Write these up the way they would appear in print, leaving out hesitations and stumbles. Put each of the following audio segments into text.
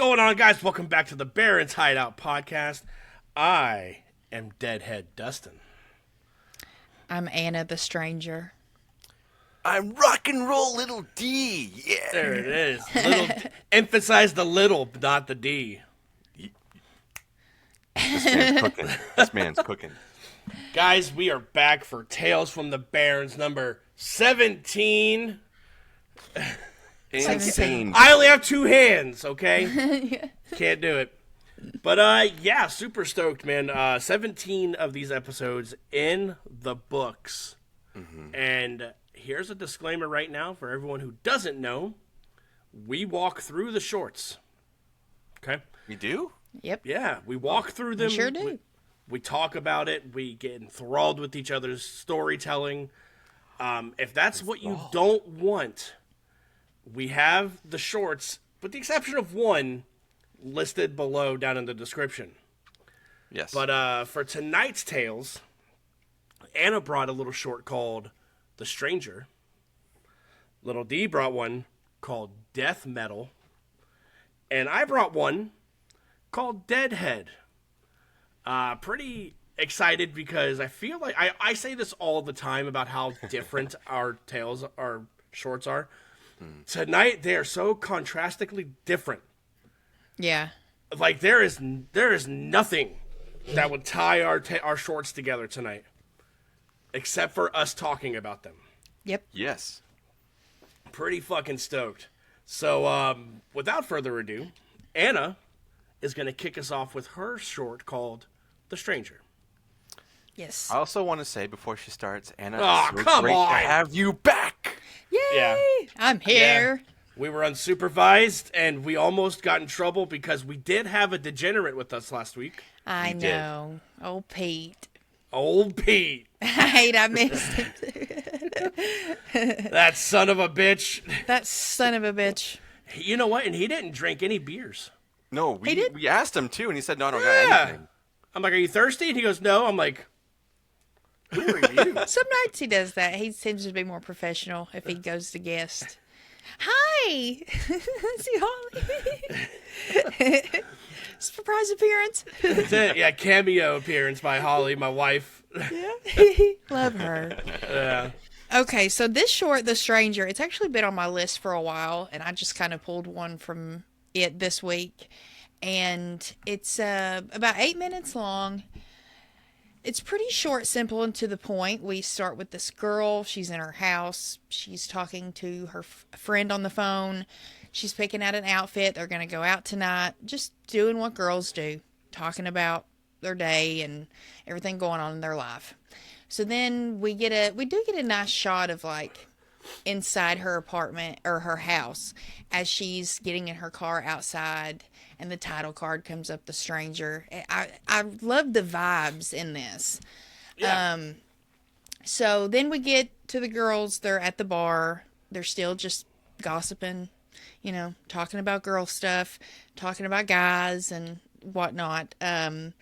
going on, guys? Welcome back to the Barrens Hideout Podcast. I am DeadHead Dustin. I'm Anna the Stranger. I'm rock and roll little D. Yeah. There it is. Emphasize the little, not the D. This man's cooking. Guys, we are back for Tales from the Barrens number 17. Insane. I only have two hands, okay? Can't do it. But, yeah, super stoked, man. 17 of these episodes in the books. Mm-hmm. And here's a disclaimer right now for everyone who doesn't know. We walk through the shorts. Okay? We do? Yep. Yeah, we walk through them. We sure do. We talk about it. We get enthralled with each other's storytelling. If that's what you don't want, we have the shorts, with the exception of one, listed below down in the description. Yes. But for tonight's tales, Anna brought a little short called The Stranger. Little D brought one called Death Metal. And I brought one called DeadHead. Pretty excited because I feel like I say this all the time about how different our shorts are. Tonight they are so contrastically different. Yeah. Like there is nothing that would tie our shorts together tonight, except for us talking about them. Yep. Yes. Pretty fucking stoked. So without further ado, Anna is going to kick us off with her short called The Stranger. Yes. I also want to say before she starts, Anna, it's so great to have you back. Yay! Yeah. I'm here. Yeah. We were unsupervised, and we almost got in trouble because we did have a degenerate with us last week. I know. Old Pete. Old Pete. I missed him too. That son of a bitch. That son of a bitch. You know what? And he didn't drink any beers. No, we asked him too, and he said, no, I don't got anything. I'm like, are you thirsty? And he goes, no. I'm like, who are you? Some nights he does that. He seems to be more professional if he goes to guest. Hi! See Holly? Surprise appearance. That's it. Yeah, cameo appearance by Holly, my wife. Yeah. Love her. Yeah. Okay, so this short, The Stranger, it's actually been on my list for a while, and I just kind of pulled one from it this week. And it's about 8 minutes long. It's pretty short, simple, and to the point. We start with this girl. She's in her house. She's talking to her friend on the phone. She's picking out an outfit. They're going to go out tonight. Just doing what girls do. Talking about their day and everything going on in their life. So then we do get a nice shot of like inside her apartment or her house as she's getting in her car outside, and the title card comes up, The Stranger. I love the vibes in this. Yeah. So then we get to the girls. They're at the bar. They're still just gossiping, talking about girl stuff, talking about guys and whatnot. And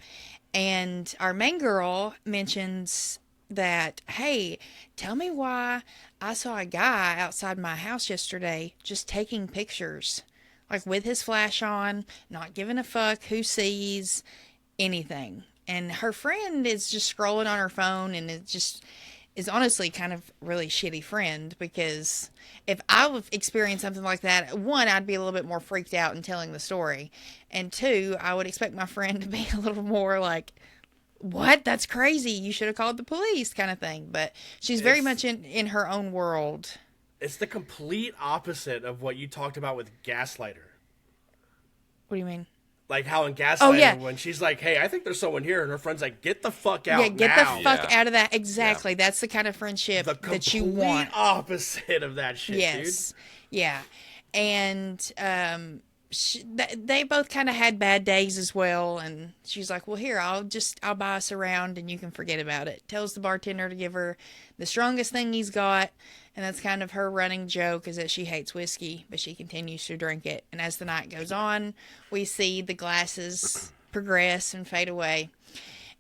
our main girl mentions that, hey, tell me why I saw a guy outside my house yesterday just taking pictures, like with his flash on, not giving a fuck who sees anything. And her friend is just scrolling on her phone, and it just is honestly kind of really shitty friend, because if I would experience something like that, one, I'd be a little bit more freaked out in telling the story, and two, I would expect my friend to be a little more like, what? That's crazy. You should have called the police, kind of thing. But she's very much in her own world. It's the complete opposite of what you talked about with Gaslighter. What do you mean? Like how in Gaslighter, when she's like, hey, I think there's someone here, and her friend's like, get the fuck out now. Yeah, get the fuck out of that. Exactly. Yeah. That's the kind of friendship that you want. The complete opposite of that shit, yes. Dude. Yeah. And they both kind of had bad days as well, and she's like, well, here, I'll buy us a round and you can forget about it. Tells the bartender to give her the strongest thing he's got, and that's kind of her running joke, is that she hates whiskey, but she continues to drink it. And as the night goes on, we see the glasses progress and fade away,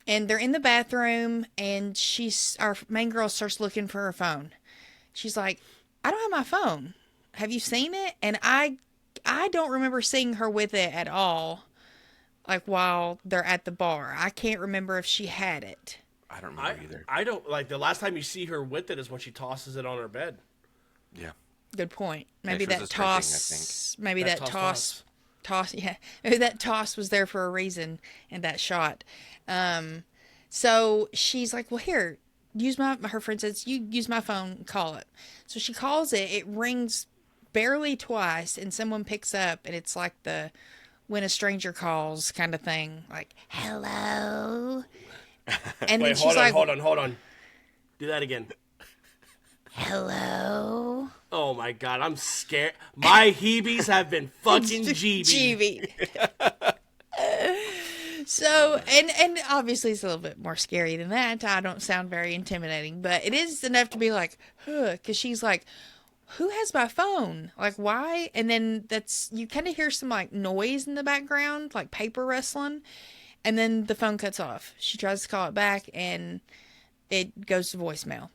and they're in the bathroom, and our main girl starts looking for her phone. She's like, I don't have my phone. Have you seen it? And I I don't remember seeing her with it at all, like while they're at the bar. I can't remember if she had it. I don't remember either. I don't, like, the last time you see her with it is when she tosses it on her bed. Yeah. Good point. Maybe Actually, it that was a string thing, I toss. Maybe That's that toss. Yeah. Maybe that toss was there for a reason in that shot. So she's like, well, here, her friend says, you use my phone and call it. So she calls it. It rings barely twice, and someone picks up, and it's like the when a stranger calls kind of thing. Like, hello. And Wait, then she's hold on. Do that again. hello. Oh my god, I'm scared. My heebies have been fucking GB. So, and obviously it's a little bit more scary than that. I don't sound very intimidating, but it is enough to be like, huh, because she's like, who has my phone? Like, why? And then you kind of hear some like noise in the background, like paper rustling, and then the phone cuts off. She tries to call it back, and it goes to voicemail.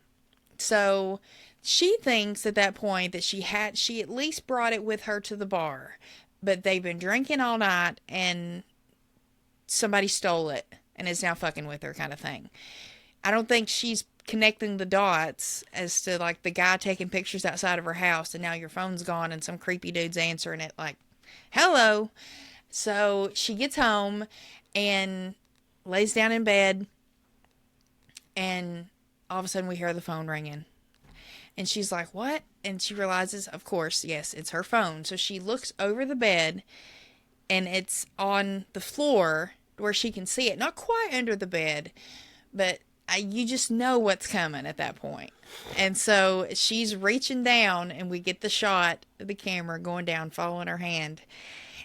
So she thinks at that point that she at least brought it with her to the bar, but they've been drinking all night, and somebody stole it and is now fucking with her kind of thing. I don't think she's connecting the dots as to like the guy taking pictures outside of her house and now your phone's gone and some creepy dude's answering it like, hello. So she gets home and lays down in bed, and all of a sudden we hear the phone ringing. And she's like, what? And she realizes, of course, yes, it's her phone. So she looks over the bed, and it's on the floor where she can see it. Not quite under the bed, but you just know what's coming at that point. And so she's reaching down, and we get the shot of the camera going down, following her hand.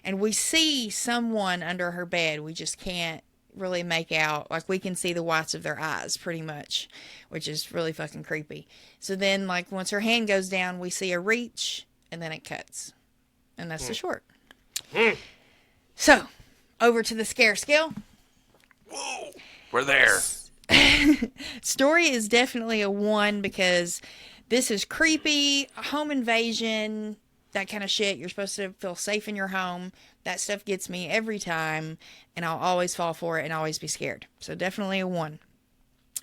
And we see someone under her bed. We just can't really make out. Like, we can see the whites of their eyes pretty much, which is really fucking creepy. So then, like, once her hand goes down, we see a reach, and then it cuts. And that's the short. So, over to the scare scale. Whoa, we're there. Story is definitely a 1 because this is creepy, home invasion, that kind of shit. You're supposed to feel safe in your home. That stuff gets me every time, and I'll always fall for it and always be scared. So definitely a 1.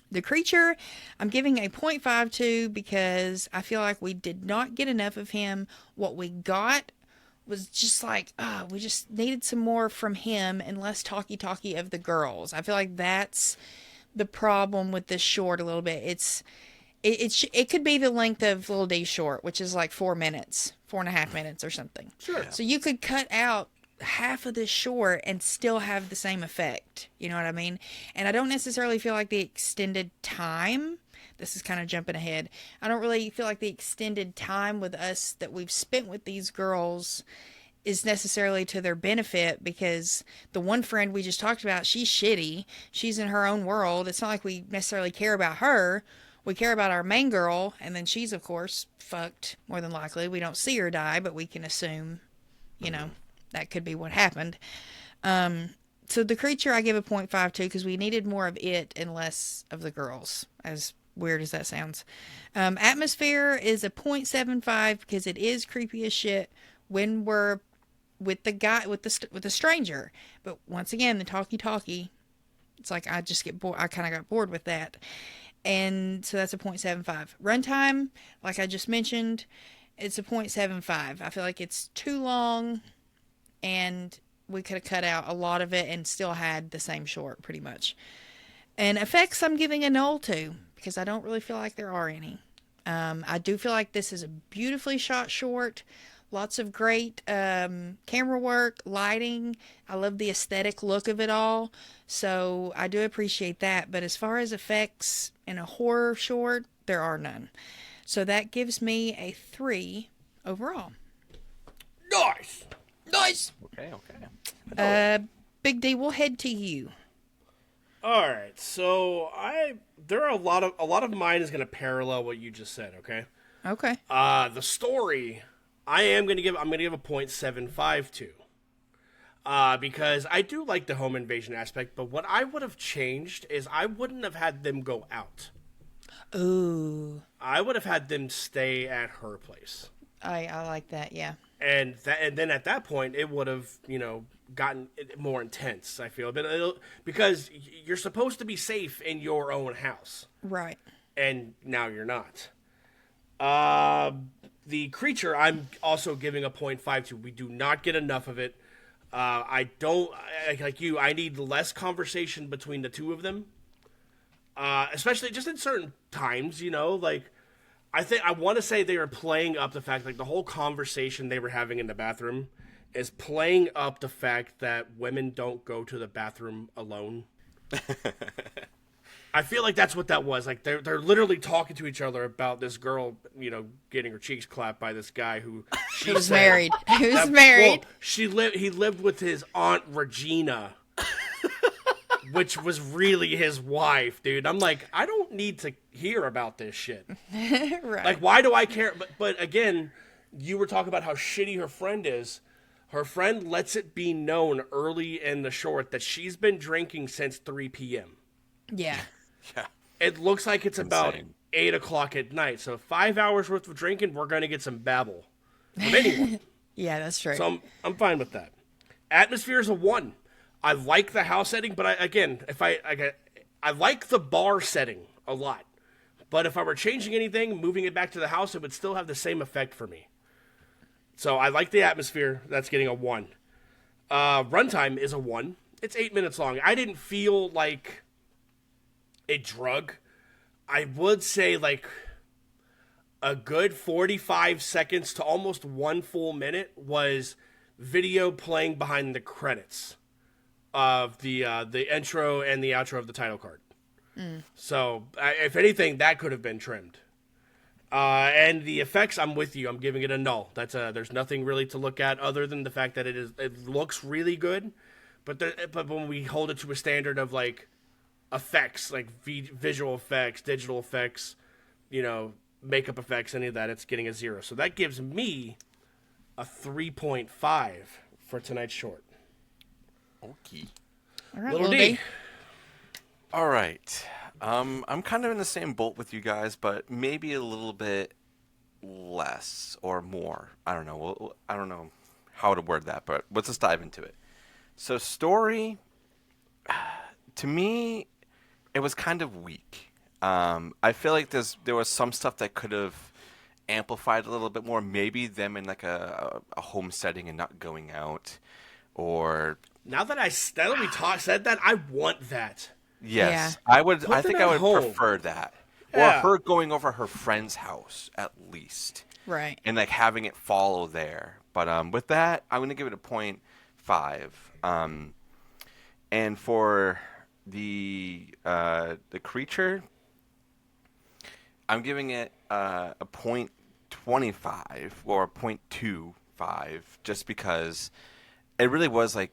The creature, I'm giving a 0.52 because I feel like we did not get enough of him. What we got was just like, we just needed some more from him and less talky of the girls. I feel like that's the problem with this short a little bit. It could be the length of Little D's short, which is like 4 minutes, 4.5 minutes or something. Sure. So you could cut out half of this short and still have the same effect. You know what I mean? And I don't necessarily feel like the extended time, this is kind of jumping ahead, I don't really feel like the extended time with us that we've spent with these girls is necessarily to their benefit, because the one friend we just talked about, she's shitty. She's in her own world. It's not like we necessarily care about her. We care about our main girl, and then she's, of course, fucked, more than likely. We don't see her die, but we can assume, that could be what happened. So the creature, I give a 0.52 because we needed more of it and less of the girls, as weird as that sounds. Atmosphere is a 0.75 because it is creepy as shit when we're with the guy, with the stranger. But once again, the talkie, it's like I just get bored. I kind of got bored with that. And so that's a 0.75. Runtime, like I just mentioned, it's a 0.75. I feel like it's too long, and we could have cut out a lot of it and still had the same short pretty much. And effects, I'm giving a null to because I don't really feel like there are any. I do feel like this is a beautifully shot short. Lots of great camera work, lighting. I love the aesthetic look of it all. So I do appreciate that. But as far as effects in a horror short, there are none. So that gives me a 3 overall. Nice. Okay. Big D, we'll head to you. All right. So there are a lot of mine is going to parallel what you just said. Okay. Okay. The story, I'm going to give a 0.75 to. Because I do like the home invasion aspect, but what I would have changed is I wouldn't have had them go out. Ooh. I would have had them stay at her place. I like that, yeah. and then at that point it would have gotten more intense. I feel, but because you're supposed to be safe in your own house, Right. and now you're not. The creature, I'm also giving a 0.5 to. We do not get enough of it. I don't like you. I need less conversation between the two of them, especially just in certain times. I want to say they were playing up the fact, like the whole conversation they were having in the bathroom is playing up the fact that women don't go to the bathroom alone. I feel like that's what that was. Like they're literally talking to each other about this girl, getting her cheeks clapped by this guy who He was married. He was married. Well, he lived with his Aunt Regina, which was really his wife, dude. I'm like, I don't need to hear about this shit. Right. Like, why do I care? But again, you were talking about how shitty her friend is. Her friend lets it be known early in the short that she's been drinking since 3 p.m. Yeah. Yeah. It looks like it's about Insane. 8 o'clock at night. So 5 hours worth of drinking, we're going to get some babble from anyone. Yeah, that's true. So I'm fine with that. Atmosphere is a 1. I like the house setting, but I like the bar setting a lot. But if I were changing anything, moving it back to the house, it would still have the same effect for me. So I like the atmosphere. That's getting a 1. Runtime is a 1. It's 8 minutes long. I didn't feel like a drug. I would say like a good 45 seconds to almost 1 full minute was video playing behind the credits of the intro and the outro of the title card. So if anything, that could have been trimmed. And the effects, I'm with you. I'm giving it a null. There's nothing really to look at other than the fact that it looks really good, but when we hold it to a standard of like effects, like visual effects, digital effects, makeup effects, any of that, it's getting a 0. So that gives me a 3.5 for tonight's short. Okay. All right, Little D. All right. I'm kind of in the same boat with you guys, but maybe a little bit less or more. I don't know. I don't know how to word that, but let's just dive into it. So story, to me, it was kind of weak. I feel like there was some stuff that could have amplified a little bit more. Maybe them in like a home setting and not going out, or Now that we said that, I want that. yes, Yeah. I would. Put I them think at I would home. prefer that, Yeah. or her going over her friend's house at least, Right. and like having it follow there. But with that, I'm gonna give it a 0.5. And for the creature, I'm giving it a 0.25 or a 0.25, just because it really was like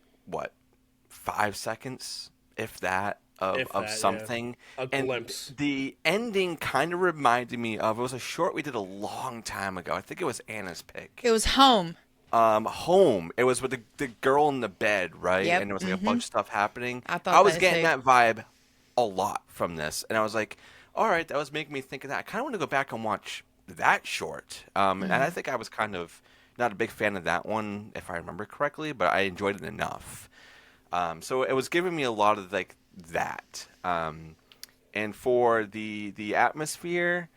5 seconds, if that, of Yeah. something. A And glimpse. the ending kind of reminded me of, it was a short we did a long time ago. I think it was Anna's pick. It was home. Home. It was with the girl in the bed, right? Yep. And there was like a bunch of stuff happening. I thought I was that getting too. that vibe a lot from this, and I was like, all right, that was making me think of that. I kind of want to go back and watch that short. And I think I was kind of not a big fan of that one, if I remember correctly, but I enjoyed it enough. So it was giving me a lot of like that. And for the atmosphere,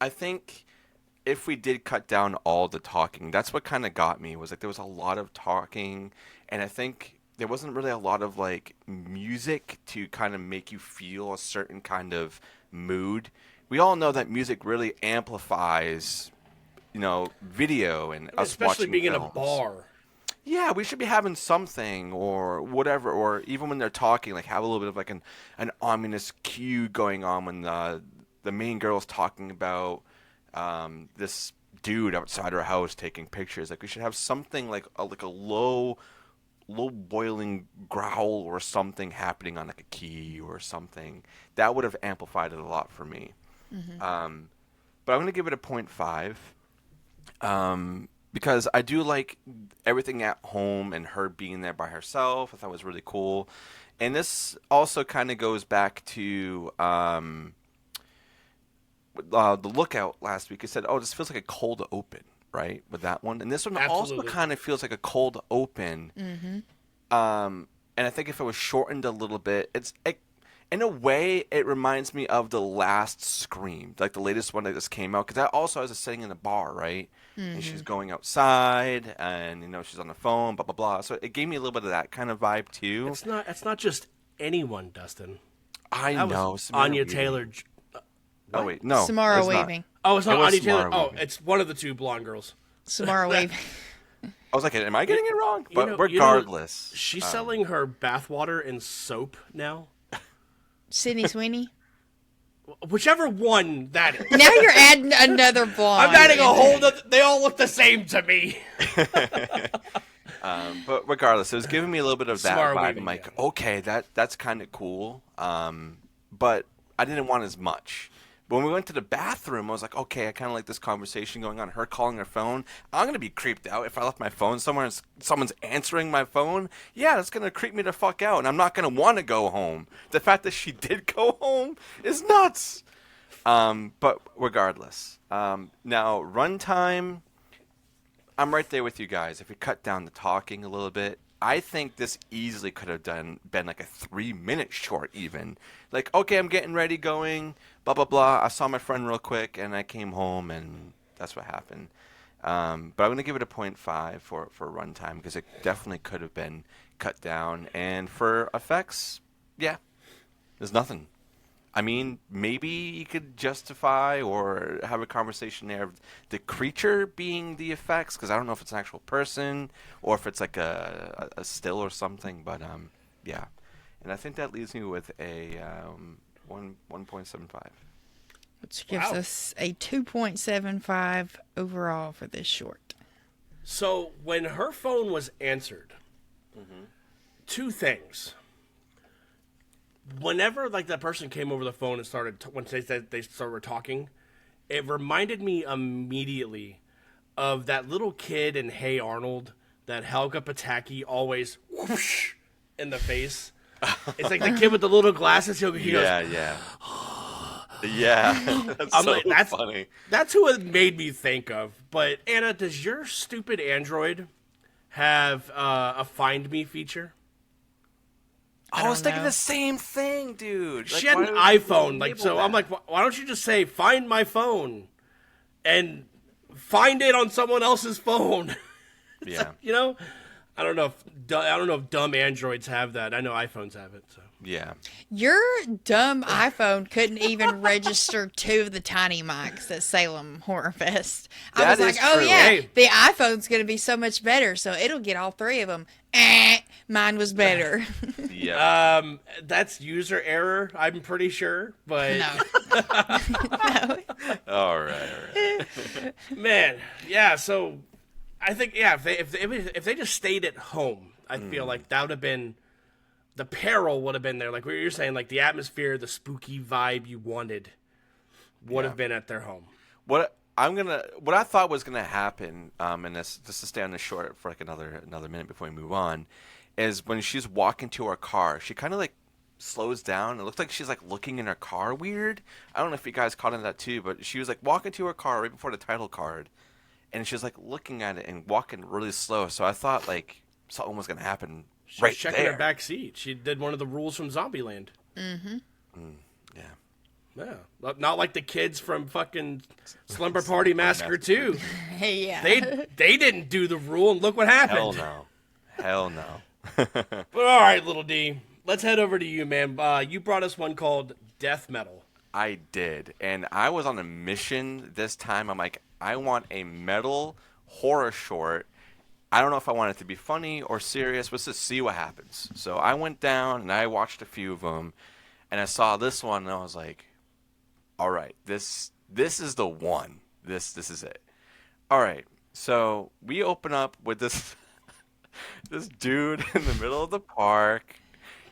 I think if we did cut down all the talking, that's what kind of got me, was like there was a lot of talking, and I think there wasn't really a lot of like music to kind of make you feel a certain kind of mood. We all know that music really amplifies, video and us Especially watching being in a films. bar. Yeah, we should be having something or whatever, or even when they're talking, like have a little bit of like an ominous cue going on when the main girl's talking about this dude outside her house taking pictures. Like we should have something like a low boiling growl or something happening on like a key or something. That would have amplified it a lot for me. But I'm going to give it a 0.5. Because I do like everything at home and her being there by herself. I thought it was really cool. And this also kind of goes back to the Lookout last week. It said, oh, this feels like a cold open. right, with that one. And this one Absolutely. also kind of feels like a cold open. And I think if it was shortened a little bit, in a way, it reminds me of the last Scream, like the latest one that just came out. Because that also has a setting in a bar, right? And she's going outside, and she's on the phone, blah blah blah. So it gave me a little bit of that kind of vibe too. It's not just anyone, Dustin. I That know. was Samara Anya Weaving. Taylor. Oh wait, no. Samara it's not. Weaving. Oh, it's not It was Anya Taylor. Samara Oh, Weaving. it's one of the two blonde girls. Samara Weaving. I was like, am I getting it wrong? You But know- regardless, She's selling her bathwater and soap now. Sydney Sweeney. Whichever one that is. Now you're adding another blonde. I'm adding a whole nother, they all look the same to me. but regardless, it was giving me a little bit of that Samara vibe. Weaving, I'm like, yeah. okay, that's kind of cool. But I didn't want as much. But when we went to the bathroom, I was like, okay, I kind of like this conversation going on. Her calling her phone. I'm gonna be creeped out if I left my phone somewhere and someone's answering my phone. Yeah, that's gonna creep me the fuck out, and I'm not gonna want to go home. The fact that she did go home is nuts. But regardless, now runtime. I'm right there with you guys. If we cut down the talking a little bit, I think this easily could have been like a 3-minute short even. Like, okay, I'm getting ready, going, blah, blah, blah. I saw my friend real quick, and I came home, and that's what happened. But I'm going to give it a 0.5 for runtime because it definitely could have been cut down. And for effects, yeah, there's nothing. I mean, maybe you could justify or have a conversation there of the creature being the effects, because I don't know if it's an actual person or if it's like a still or something. But yeah, and I think that leaves me with a 1.75. Which gives Wow. us a 2.75 overall for this short. So when her phone was answered, two things. Whenever like that person came over the phone and started when they said they started talking, it reminded me immediately of that little kid in Hey Arnold that Helga Pataki always whoosh in the face. It's like the kid with the little glasses. He goes, Yeah. That's I'm so like, that's funny. That's who it made me think of. But Anna, does your stupid Android have a Find Me feature? I was don't thinking know. the same thing, dude. She had an iPhone, like so. I'm like, why don't you just say "Find my phone" and find it on someone else's phone? yeah, I don't know if dumb Androids have that. I know iPhones have it. So yeah. Your dumb iPhone couldn't even register 2 of the tiny mics at Salem Horror Fest. I That was like, is oh true. yeah, Hey. the iPhone's going to be so much better, so it'll get all 3 of them. Mine was better. Yeah. that's user error. I'm pretty sure, but No. All right. man, yeah. So I think if they just stayed at home, I feel like that would have been the peril would have been there. Like what you're saying, like the atmosphere, the spooky vibe you wanted would have been at their home. What I thought was gonna happen, and this just to stay on this short for like another minute before we move on, is when she's walking to her car, she kind of like slows down. It looks like she's like looking in her car weird. I don't know if you guys caught on that too, but she was like walking to her car right before the title card, and she was like looking at it and walking really slow. So I thought like something was gonna happen She right was checking there. her back seat. She did one of the rules from Zombieland. Yeah. Yeah, not like the kids from fucking Slumber Party Massacre 2. Hey, yeah. They didn't do the rule, and look what happened. Hell no. But all right, little D, let's head over to you, man. You brought us one called Death Metal. I did, and I was on a mission this time. I'm like, I want a metal horror short. I don't know if I want it to be funny or serious. Let's just see what happens. So I went down and I watched a few of them, and I saw this one, and I was like, all right, this is the one. This is it. All right, so we open up with this this dude in the middle of the park.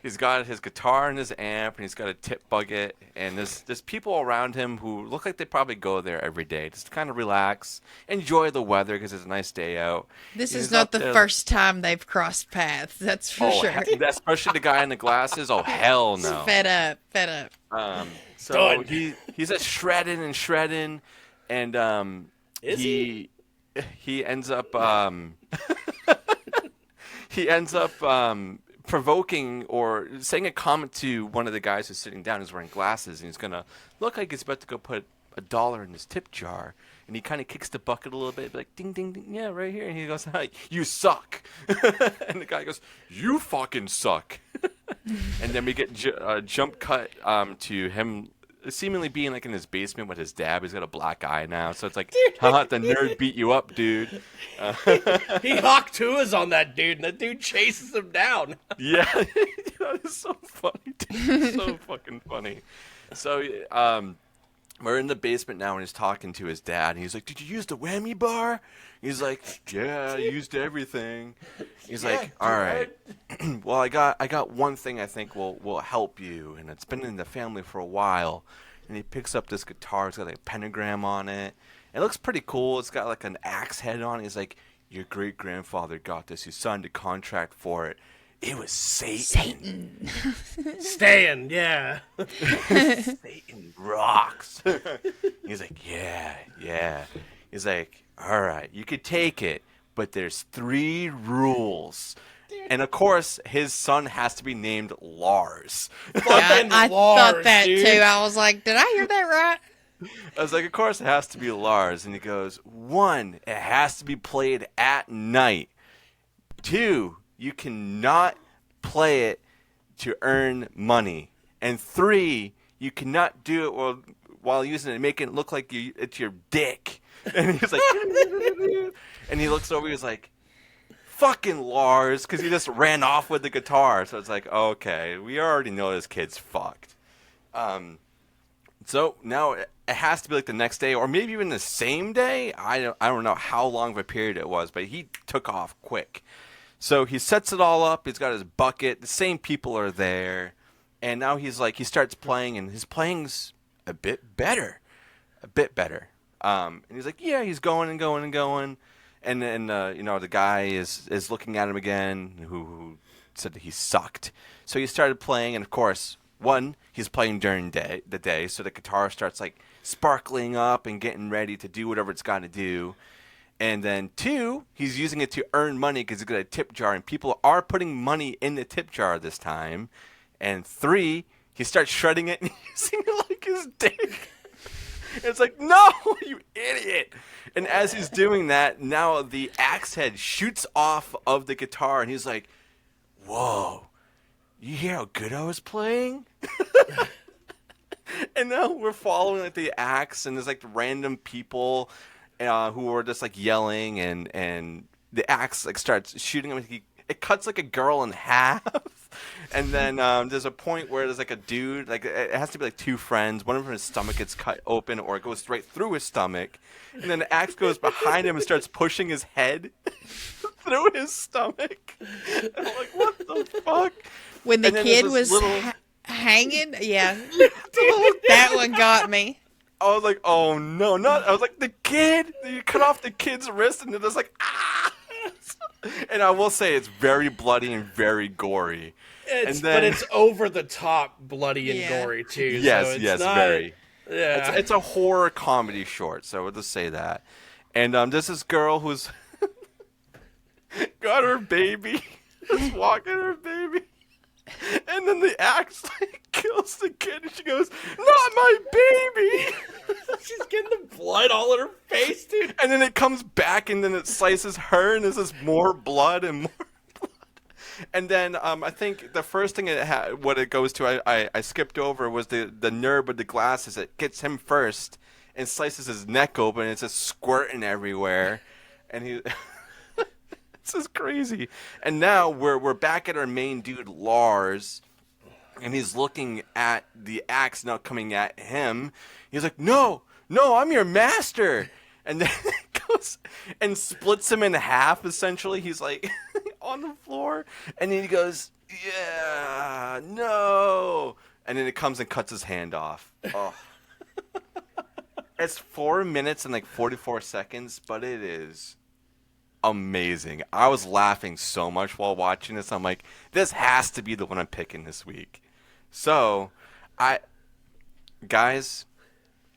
He's got his guitar and his amp, and he's got a tip bucket, and there's people around him who look like they probably go there every day just to kind of relax, enjoy the weather because it's a nice day out. This He's is not up the there- first time they've crossed paths, that's for sure. Especially the guy in the glasses. Oh hell no! Fed up. So Done. he's just shredding, and Is he? he ends up he ends up provoking or saying a comment to one of the guys who's sitting down, who's wearing glasses, and he's gonna look like he's about to go put $1 in his tip jar, and he kind of kicks the bucket a little bit, like ding ding ding, yeah, right here, and he goes, "Hi, you suck," and the guy goes, "You fucking suck," and then we get jump cut to him seemingly being like in his basement with his dad. He's got a black eye now, so it's like, haha, the nerd beat you up, dude. He Hawk Tua's on that dude, and the dude chases him down. Yeah, that is so funny, dude. So fucking funny. So, we're in the basement now, and he's talking to his dad, and he's like, "Did you use the whammy bar?" He's like, "Yeah, I used everything." He's like, "All right, well, I got one thing I think will help you, and it's been in the family for a while." And he picks up this guitar. It's got like a pentagram on it. It looks pretty cool. It's got like an axe head on it. He's like, "Your great grandfather got this. He signed a contract for it. It was Satan. Stan, yeah. Satan rocks." He's like, yeah. He's like, "All right, you could take it, but there's 3 rules." And of course, his son has to be named Lars. Yeah, I Lars, thought that dude. too. I was like, did I hear that right? I was like, of course it has to be Lars. And he goes, 1, it has to be played at night. 2, you cannot play it to earn money. And 3, you cannot do it while using it, making it look like it's your dick. And he's like, and he looks over, he's like, "Fucking Lars," because he just ran off with the guitar. So it's like, okay, we already know this kid's fucked. So now it has to be like the next day, or maybe even the same day. I don't know how long of a period it was, but he took off quick. So he sets it all up. He's got his bucket. The same people are there, and now he starts playing, and his playing's a bit better. And he's like, yeah, he's going and going and going. And then, the guy is looking at him again, who said that he sucked. So he started playing, and of course, 1, he's playing during the day, so the guitar starts like sparkling up and getting ready to do whatever it's got to do. And then 2, he's using it to earn money because he's got a tip jar, and people are putting money in the tip jar this time. And 3, he starts shredding it and using it like his dick. It's like, no, you idiot. And as he's doing that, now the axe head shoots off of the guitar, and he's like, "Whoa, you hear how good I was playing?" And now we're following like the axe, and there's like random people who are just like yelling, and the axe like starts shooting him. It cuts like a girl in half. And then there's a point where there's like a dude, like it has to be like 2 friends. One of them, his stomach gets cut open, or it goes right through his stomach. And then the axe goes behind him and starts pushing his head through his stomach. And I'm like, what the fuck? When the kid was hanging, yeah, that one got me. I was like, oh no, not. I was like, the kid. You cut off the kid's wrist, and they're just like, ah. And I will say it's very bloody and very gory. But it's over the top bloody and gory too. Yes, so very. Yeah, it's a horror comedy short, so we'll just say that. And there's this girl who's got her baby, just walking her baby, and then the axe kills the kid, and she goes, "Not my baby!" She's getting the blood all in her face, dude. And then it comes back, and then it slices her, and there's just more blood and more blood. And then I think the first thing what it goes to, I skipped over, was the nerd with the glasses. It gets him first and slices his neck open. And it's just squirting everywhere, and he. This is crazy. And now we're back at our main dude, Lars, and he's looking at the axe now coming at him. He's like, no, I'm your master. And then it goes and splits him in half, essentially. He's like on the floor. And then he goes, yeah, no. And then it comes and cuts his hand off. Oh. It's 4 minutes and like 44 seconds, but it is amazing. I was laughing so much while watching this. I'm like, this has to be the one I'm picking this week. So, guys,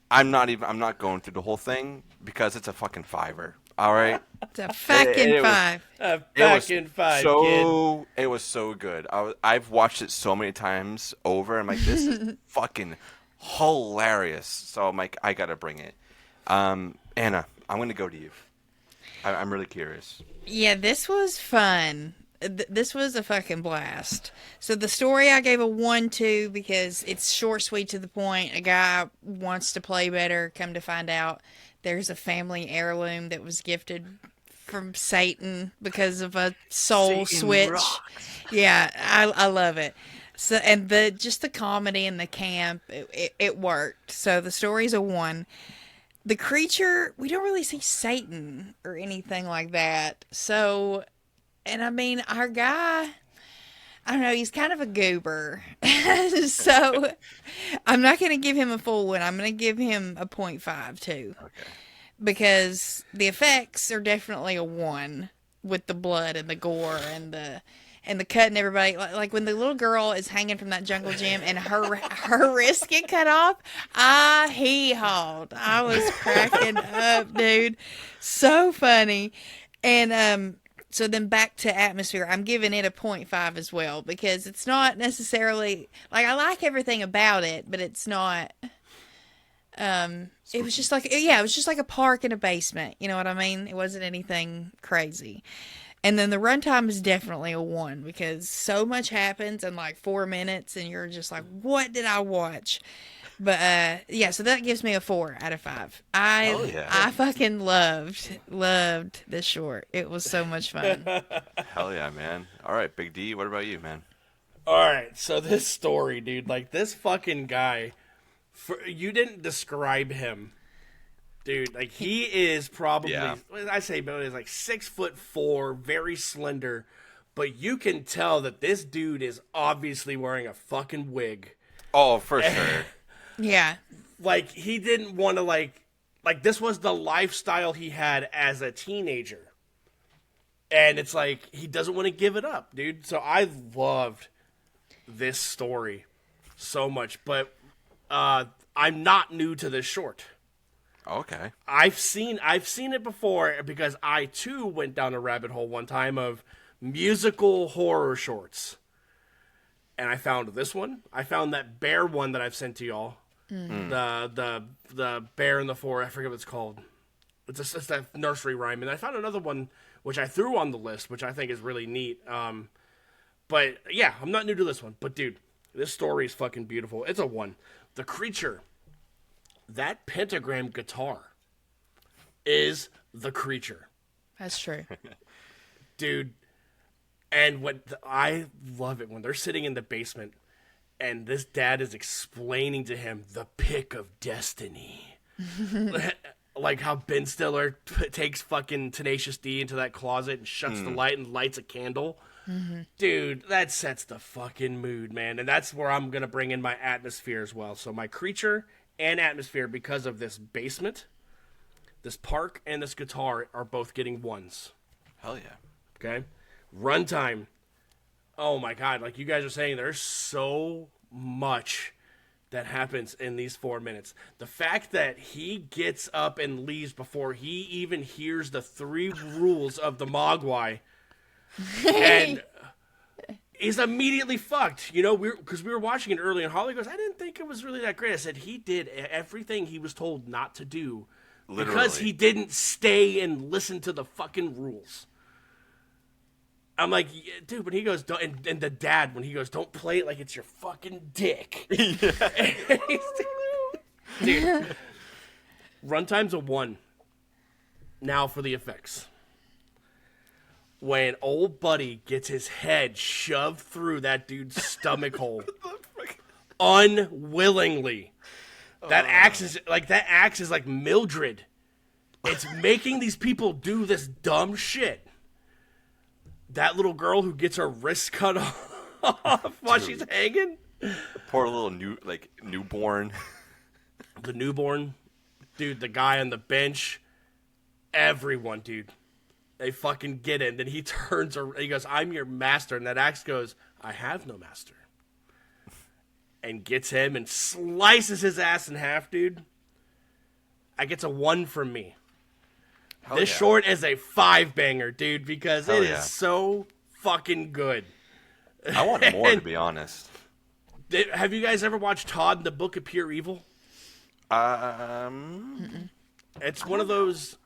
I'm not going through the whole thing because it's a fucking $5. All right. It's a fucking 5. A It was fucking 5, kid. It was so good. I've watched it so many times over. I'm like, this is fucking hilarious. So I'm like, I gotta bring it. Anna, I'm gonna go to you. I'm really curious. Yeah, this was fun. This was a fucking blast. So the story I gave a 1 to because it's short, sweet, to the point. A guy wants to play better. Come to find out, there's a family heirloom that was gifted from Satan because of a soul Satan switch. rocks. Yeah, I love it. So and the comedy and the camp, it worked. So the story's a 1. The creature, we don't really see Satan or anything like that. So, and I mean, our guy, I don't know, he's kind of a goober. So, I'm not going to give him a full 1. I'm going to give him a 0.5 too. Okay. Because the effects are definitely a 1 with the blood and the gore and the cutting everybody. Like when the little girl is hanging from that jungle gym and her wrist get cut off, I hee-hawed. I was cracking up, dude. So funny. And so then back to atmosphere. I'm giving it a 0.5 as well because it's not necessarily like I like everything about it, but it's not. It was just like it was just like a park in a basement. You know what I mean? It wasn't anything crazy. And then the runtime is definitely a 1 because so much happens in like 4 minutes and you're just like, what did I watch? But yeah, so that gives me a 4 out of 5. I fucking loved this short. It was so much fun. Hell yeah, man. All right, Big D, what about you, man? All right, so this story, dude, like this fucking guy, you didn't describe him. Dude, like he is probably, I say Billy is like 6'4", very slender, but you can tell that this dude is obviously wearing a fucking wig. Oh, for sure. Yeah. Like he didn't want to like this was the lifestyle he had as a teenager. And it's like he doesn't want to give it up, dude. So I loved this story so much, but I'm not new to this short. Okay. I've seen it before because I too went down a rabbit hole one time of musical horror shorts. And I found this one. I found that bear one that I've sent to y'all. The bear in the forest. I forget what it's called. It's that nursery rhyme. And I found another one which I threw on the list, which I think is really neat. But yeah, I'm not new to this one. But dude, this story is fucking beautiful. It's a 1. The creature. That pentagram guitar is the creature. That's true. Dude. And I love it when they're sitting in the basement and this dad is explaining to him the pick of destiny. Like how Ben Stiller takes fucking Tenacious D into that closet and shuts the light and lights a candle. Mm-hmm. Dude, that sets the fucking mood, man. And that's where I'm going to bring in my atmosphere as well. So my creature and atmosphere, because of this basement, this park, and this guitar, are both getting 1s. Hell yeah. Okay? Runtime. Oh my god, like you guys are saying, there's so much that happens in these 4 minutes. The fact that he gets up and leaves before he even hears the 3 rules of the Mogwai, and he's immediately fucked. You know, because we were watching it early, and Holly goes, I didn't think it was really that great. I said, he did everything he was told not to do. Literally. Because he didn't stay and listen to the fucking rules. I'm like, yeah, dude, when he goes, don't, and the dad, when he goes, don't play it like it's your fucking dick. Dude, runtime's a 1. Now for the effects. When old buddy gets his head shoved through that dude's stomach hole unwillingly. That axe is like Mildred. It's making these people do this dumb shit. That little girl who gets her wrist cut off while she's hanging. The poor little newborn. The newborn. Dude, the guy on the bench. Everyone, dude. They fucking get it. And then he turns around. He goes, I'm your master. And that axe goes, I have no master. And gets him and slices his ass in half, dude. That gets a 1 from me. This short is a 5-banger, dude, because it is so fucking good. I want more, to be honest. Have you guys ever watched Todd and the Book of Pure Evil? It's one of those,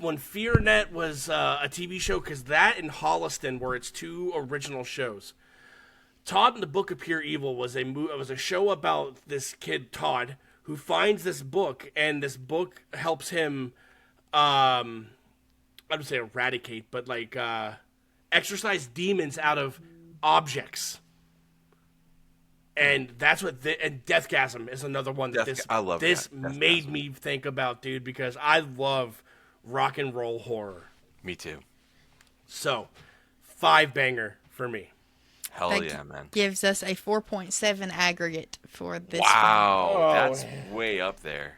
when FearNet was a TV show, because that and Holliston were its 2 original shows. Todd and the Book of Pure Evil was a show about this kid, Todd, who finds this book, and this book helps him, I would say eradicate, but like exorcise demons out of objects. And that's what, and Deathgasm is another one that this made me think about, dude, because I love rock and roll horror. Me too. So, 5-banger for me. Hell yeah, man. Gives us a 4.7 aggregate for this Wow, one. that's way up there.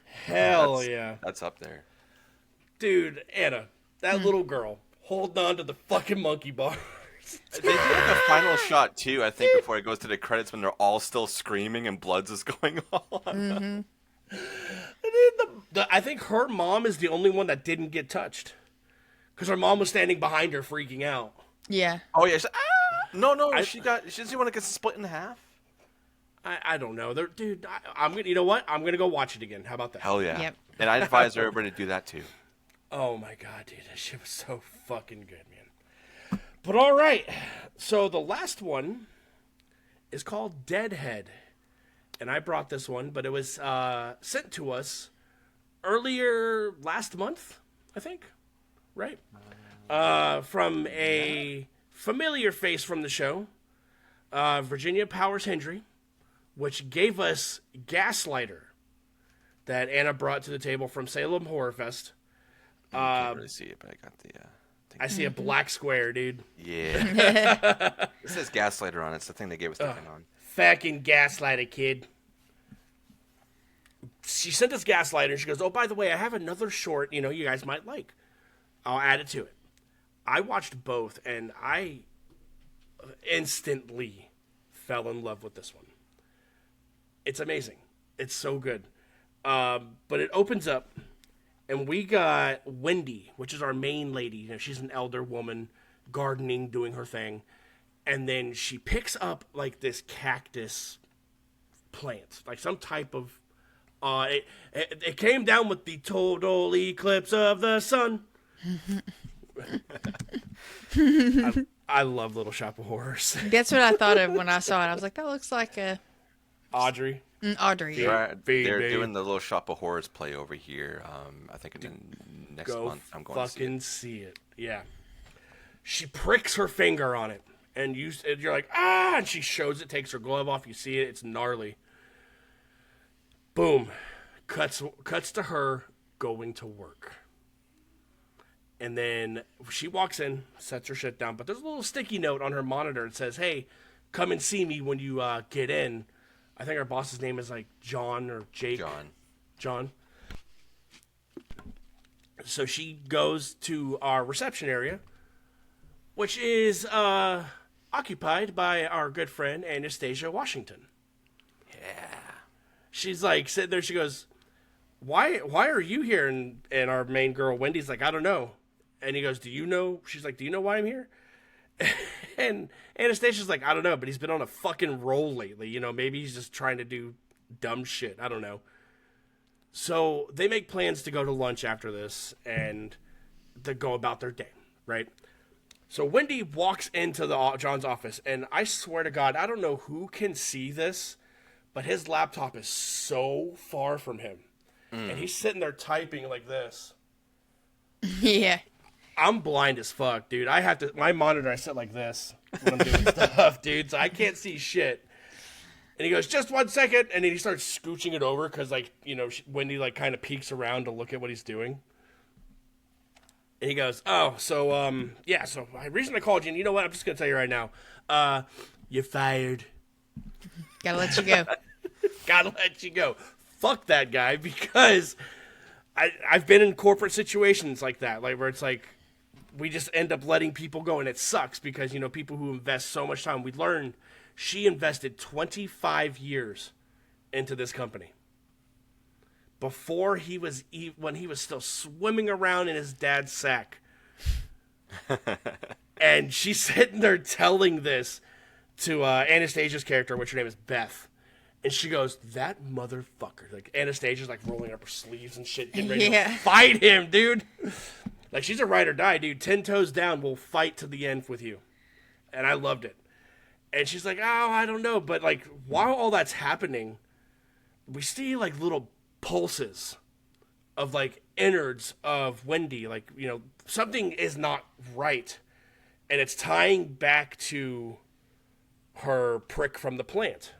Hell yeah. That's up there. Dude, Anna, that little girl holding on to the fucking monkey bars. They do like a final shot too, I think, before it goes to the credits when they're all still screaming and blood's is going on. I think her mom is the only one that didn't get touched. Because her mom was standing behind her freaking out. Yeah. Oh yeah. No, she doesn't want to get split in half. I don't know. Dude, I'm gonna. You know what? I'm gonna go watch it again. How about that? Hell yeah. Yep. And I advise everybody to do that too. Oh my god, dude, that shit was so fucking good, man. But all right, so the last one is called DeadHead, and I brought this one, but it was sent to us earlier last month, I think, right? From a familiar face from the show, Virginia Powers Hendry, which gave us Gaslighter, that Anna brought to the table from Salem Horror Fest. I can't really see it, but I got the. I see a black square, dude. Yeah. It says Gaslighter on it. It's the thing they gave us the pin on. Fucking Gaslighter, kid. She sent us Gaslighter, and she goes, oh, by the way, I have another short, you guys might like. I'll add it to it. I watched both, and I instantly fell in love with this one. It's amazing. It's so good. But it opens up, and we got Wendy, which is our main lady. She's an elder woman, gardening, doing her thing. And then she picks up, like, this cactus plant, like some type of... It came down with the total eclipse of the sun. I love Little Shop of Horrors. That's what I thought of when I saw it. I was like, that looks like a... Audrey. Audrey. Yeah. They're doing the Little Shop of Horrors play over here. I think next month I'm going to see it. Yeah. She pricks her finger on it, and you're like, ah! And she shows it, takes her glove off. You see it. It's gnarly. Boom. Cuts to her going to work. And then she walks in, sets her shit down, but there's a little sticky note on her monitor. It says, hey, come and see me when you get in. I think our boss's name is like John or Jake. John. So she goes to our reception area, which is occupied by our good friend Anastasia Washington. Yeah. She's like sitting there. She goes, why are you here? And our main girl, Wendy's like, I don't know. And he goes, do you know? She's like, do you know why I'm here? And Anastasia's like, I don't know, but he's been on a fucking roll lately. Maybe he's just trying to do dumb shit. I don't know. So they make plans to go to lunch after this and to go about their day, right? So Wendy walks into John's office, and I swear to God, I don't know who can see this, but his laptop is so far from him. And he's sitting there typing like this. Yeah. I'm blind as fuck, dude. My monitor I set like this when I'm doing stuff, dude, so I can't see shit. And he goes, just 1 second, and then he starts scooching it over because, Wendy, kind of peeks around to look at what he's doing. And he goes, oh, so, so the reason I called you, and you know what, I'm just going to tell you right now, you're fired. Gotta let you go. Gotta let you go. Fuck that guy, because I've been in corporate situations like that, where it's like, we just end up letting people go, and it sucks because, people who invest so much time, we learned she invested 25 years into this company before when he was still swimming around in his dad's sack. And she's sitting there telling this to Anastasia's character, which her name is Beth. And she goes, that motherfucker. Like, Anastasia's like rolling up her sleeves and shit, getting ready to fight him, dude. Like, she's a ride or die, dude. 10 toes down, we'll fight to the end with you. And I loved it. And she's like, oh, I don't know. But, like, while all that's happening, we see, like, little pulses of, like, innards of Wendy. Like, you know, something is not right. And it's tying back to her prick from the plant.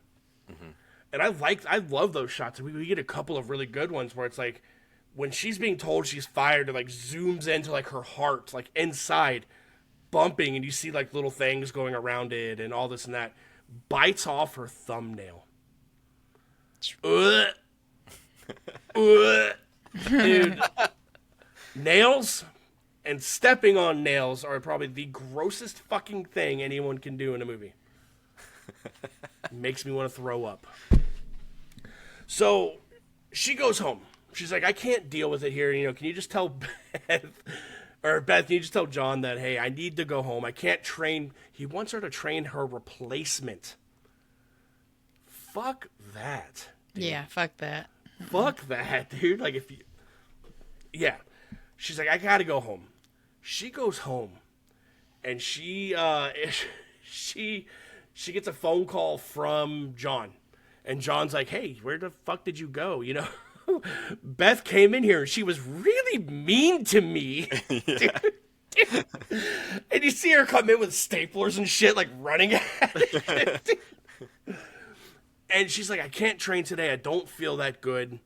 Mm-hmm. And I love those shots. We get a couple of really good ones where it's like, when she's being told she's fired, it like zooms into like her heart, like inside, bumping, and you see like little things going around it and all this and that. Bites off her thumbnail. Dude, nails and stepping on nails are probably the grossest fucking thing anyone can do in a movie. Makes me want to throw up. So she goes home. She's like, I can't deal with it here. You know, can you just tell Beth, can you just tell John that, hey, I need to go home. I can't train. He wants her to train her replacement. Fuck that. Dude. Yeah, fuck that. Fuck that, dude. Like, if you... Yeah. She's like, I gotta go home. She goes home. And she gets a phone call from John. And John's like, hey, where the fuck did you go? You know? Beth came in here and she was really mean to me. And you see her come in with staplers and shit, like running at it. And she's like, I can't train today. I don't feel that good.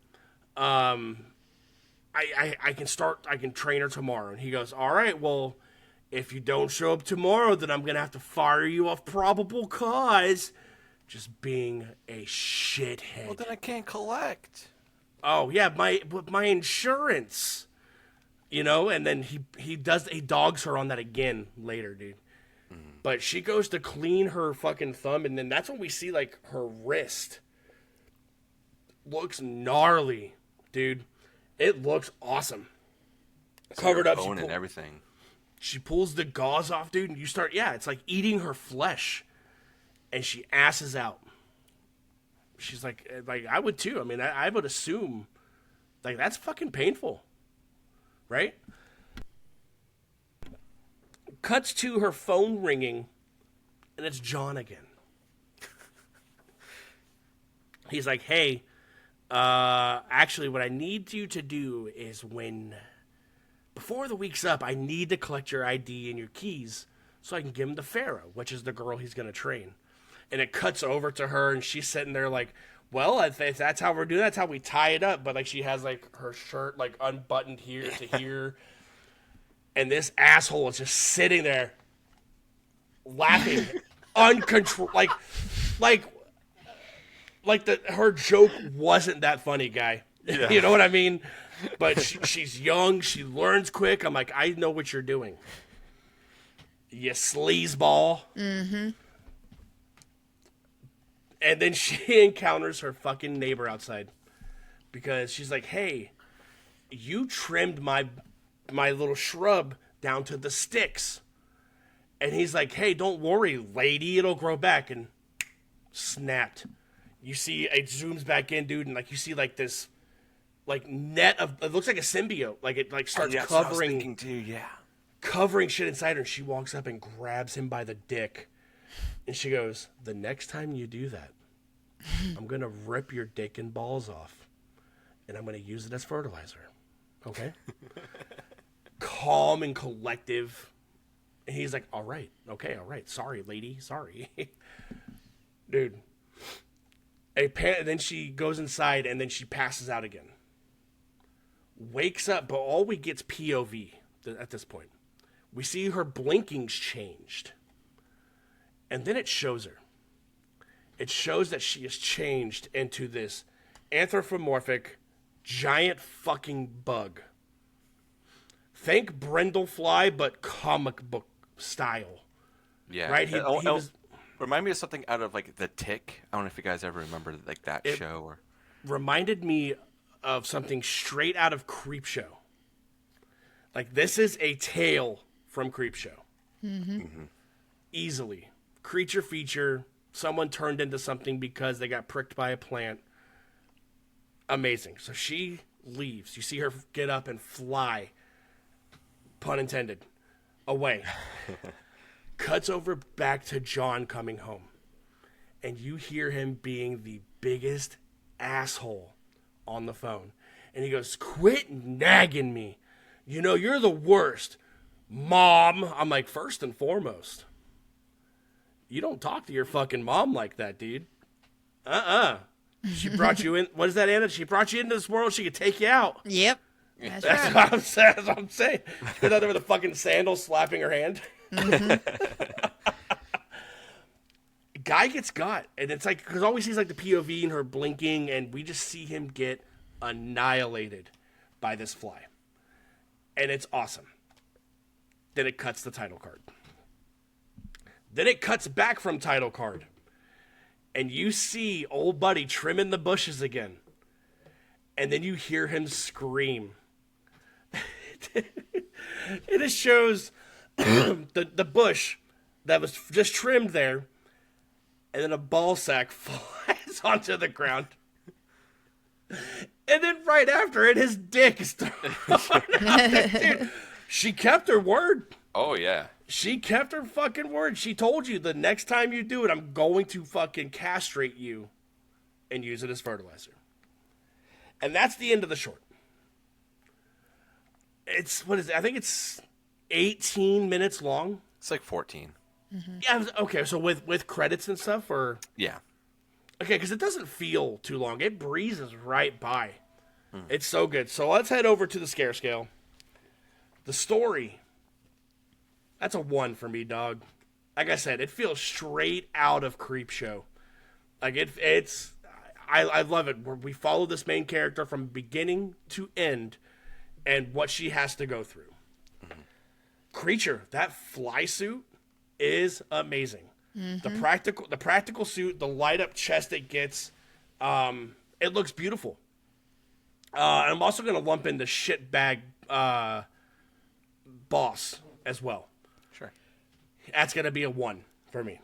I can train her tomorrow. And he goes, all right, well, if you don't show up tomorrow, then I'm going to have to fire you off probable cause. Just being a shithead. Well, then I can't collect. Oh, yeah, my insurance. You know, and then he dogs her on that again later, dude. Mm-hmm. But she goes to clean her fucking thumb, and then that's when we see, like, her wrist. Looks gnarly, dude. It looks awesome. It's covered like up. Bone and everything. She pulls the gauze off, dude, and it's like eating her flesh. And she asses out. She's like I would too. I mean, I would assume, like, that's fucking painful. Right? Cuts to her phone ringing, and it's John again. He's like, hey, actually, what I need you to do is before the week's up, I need to collect your ID and your keys so I can give him to Pharaoh, which is the girl he's going to train. And it cuts over to her, and she's sitting there like, well, if that's how we're doing, that's how we tie it up. But, like, she has, like, her shirt, like, unbuttoned here to here. And this asshole is just sitting there laughing, uncontrolled. Her joke wasn't that funny, guy. Yeah. You know what I mean? But she's young. She learns quick. I'm like, I know what you're doing. You sleazeball. Mm-hmm. And then she encounters her fucking neighbor outside. Because she's like, hey, you trimmed my little shrub down to the sticks. And he's like, hey, don't worry, lady, it'll grow back. And snapped. You see, it zooms back in, dude, and like you see like this, like net of, it looks like a symbiote. Like it like starts covering, covering shit inside her. And she walks up and grabs him by the dick. And she goes, the next time you do that, I'm going to rip your dick and balls off. And I'm going to use it as fertilizer. Okay? Calm and collective. And he's like, all right. Okay, all right. Sorry, lady. Sorry. Dude. Then she goes inside and then she passes out again. Wakes up, but all we get's POV at this point. We see her blinking's changed. And then it shows her. It shows that she is changed into this anthropomorphic, giant fucking bug. Think Brindlefly, but comic book style. Yeah. Right? He was... Remind me of something out of, like, The Tick. I don't know if you guys ever remember, like, that show. Or reminded me of something straight out of Creepshow. Like, this is a tale from Creepshow. Easily. Creature feature. Someone turned into something because they got pricked by a plant. Amazing. So she leaves. You see her get up and fly, pun intended, away. Cuts over back to John coming home. And you hear him being the biggest asshole on the phone. And he goes, "Quit nagging me. You know, you're the worst. Mom." I'm like, first and foremost, you don't talk to your fucking mom like that, dude. She brought you in. What is that, Anna? She brought you into this world. She could take you out. Yep. That's right. That's what I'm saying. She's out there with a fucking sandal slapping her hand. Guy gets got. And it's like, because all we see is like the POV and her blinking, and we just see him get annihilated by this fly. And it's awesome. Then it cuts the title card. Then it cuts back from title card. And you see old buddy trimming the bushes again. And then you hear him scream. It just shows the bush that was just trimmed there. And then a ball sack flies onto the ground. And then right after it, his dick is thrown out there. Dude, she kept her word. Oh, yeah. She kept her fucking word. She told you, the next time you do it, I'm going to fucking castrate you and use it as fertilizer. And that's the end of the short. It's, what is it? I think it's 18 minutes long. It's like 14. Yeah, okay, so with credits and stuff, or? Yeah. Okay, because it doesn't feel too long. It breezes right by. It's so good. So let's head over to the scare scale. The story. That's a 1 for me, dog. Like I said, it feels straight out of Creepshow. Like, it's... I love it. We follow this main character from beginning to end and what she has to go through. Creature, that fly suit is amazing. The practical suit, the light up chest it gets, it looks beautiful. And I'm also going to lump in the shitbag boss as well. Sure. That's going to be a 1 for me.